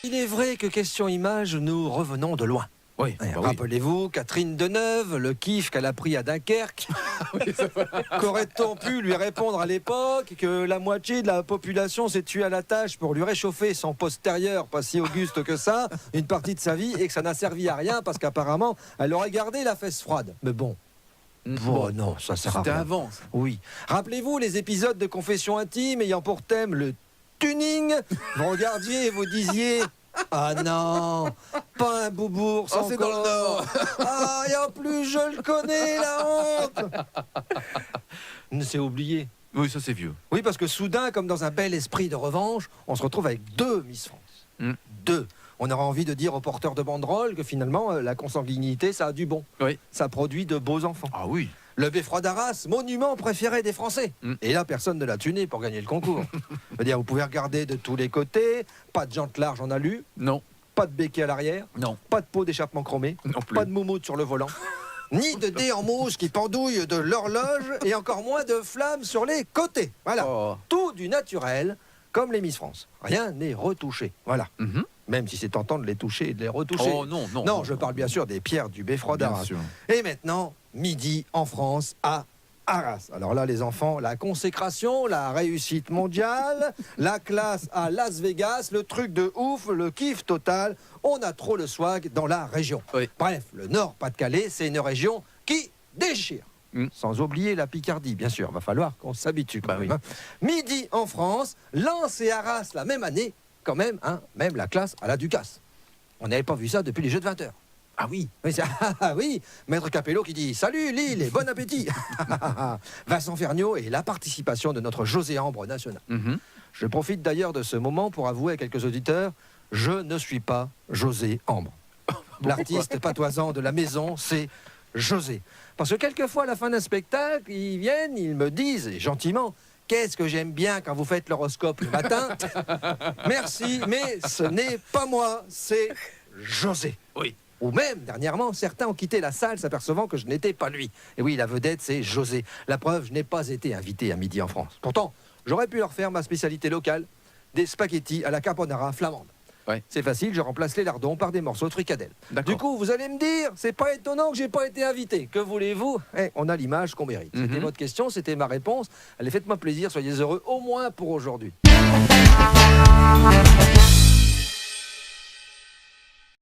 Il est vrai que question image, nous revenons de loin. Oui, Rappelez-vous, Catherine Deneuve, le kiff qu'elle a pris à Dunkerque. Qu'aurait-on pu lui répondre à l'époque que la moitié de la population s'est tuée à la tâche pour lui réchauffer son postérieur, pas si auguste que ça, une partie de sa vie, et que ça n'a servi à rien parce qu'apparemment, elle aurait gardé la fesse froide. Mais bon. Bon, non, ça sert à C'était rien. avant. Ça. Oui. Rappelez-vous les épisodes de Confession intime ayant pour thème le tuning. Vous regardiez et vous disiez... Ah non, pas un boubours encore. C'est dans le Nord. Ah, et en plus, je le connais, la honte. C'est oublié. Oui, ça c'est vieux. Oui, parce que soudain, comme dans un bel esprit de revanche, on se retrouve avec 2 Miss France. 2. On aura envie de dire aux porteurs de banderoles que finalement, la consanguinité, ça a du bon. Oui. Ça produit de beaux enfants. Ah oui. Le beffroi d'Arras, monument préféré des Français. Et là, personne ne l'a tuné pour gagner le concours. C'est-à-dire, vous pouvez regarder de tous les côtés, pas de jantes larges en alu, Non. pas de béquet à l'arrière, Non. pas de pot d'échappement chromé, Non plus. pas de moumoute sur le volant, ni de dés en mousse qui pendouillent de l'horloge, et encore moins de flammes sur les côtés. Voilà. Oh. Tout du naturel, comme les Miss France. Rien n'est retouché. Voilà. Mhm. Même si c'est tentant de les toucher et de les retoucher. Oh non, non. Non, je parle bien sûr des pierres du beffroi Bien d'Arras. sûr. Et maintenant, midi en France à Arras. Alors là, les enfants, la consécration, la réussite mondiale, la classe à Las Vegas, le truc de ouf, le kiff total. On a trop le swag dans la région. Oui. Bref, le Nord-Pas-de-Calais, c'est une région qui déchire. Sans oublier la Picardie, bien sûr. Va falloir qu'on s'habitue quand même. Oui. Hein. Midi en France, Lens et Arras la même année, quand même, hein, même la classe à la Ducasse. On n'avait pas vu ça depuis les Jeux de 20h. Ah oui. Oui, oui, Maître Capello qui dit « Salut Lille et bon appétit !» Vincent Vergniaud et la participation de notre José Ambre national. Je profite d'ailleurs de ce moment pour avouer à quelques auditeurs, je ne suis pas José Ambre. L'artiste patoisant de la maison, c'est José. Parce que quelquefois, à la fin d'un spectacle, ils viennent, ils me disent, et gentiment, qu'est-ce que j'aime bien quand vous faites l'horoscope le matin. Merci, mais ce n'est pas moi, c'est José. Oui. Ou même, dernièrement, certains ont quitté la salle s'apercevant que je n'étais pas lui. Et oui, la vedette, c'est José. La preuve, je n'ai pas été invité à midi en France. Pourtant, j'aurais pu leur faire ma spécialité locale, des spaghettis à la carbonara flamande. Ouais. C'est facile, je remplace les lardons par des morceaux de fricadelle. D'accord. Du coup, vous allez me dire, c'est pas étonnant que j'ai pas été invité. Que voulez-vous? On a l'image qu'on mérite. C'était votre question, c'était ma réponse. Allez, faites-moi plaisir, soyez heureux, au moins pour aujourd'hui.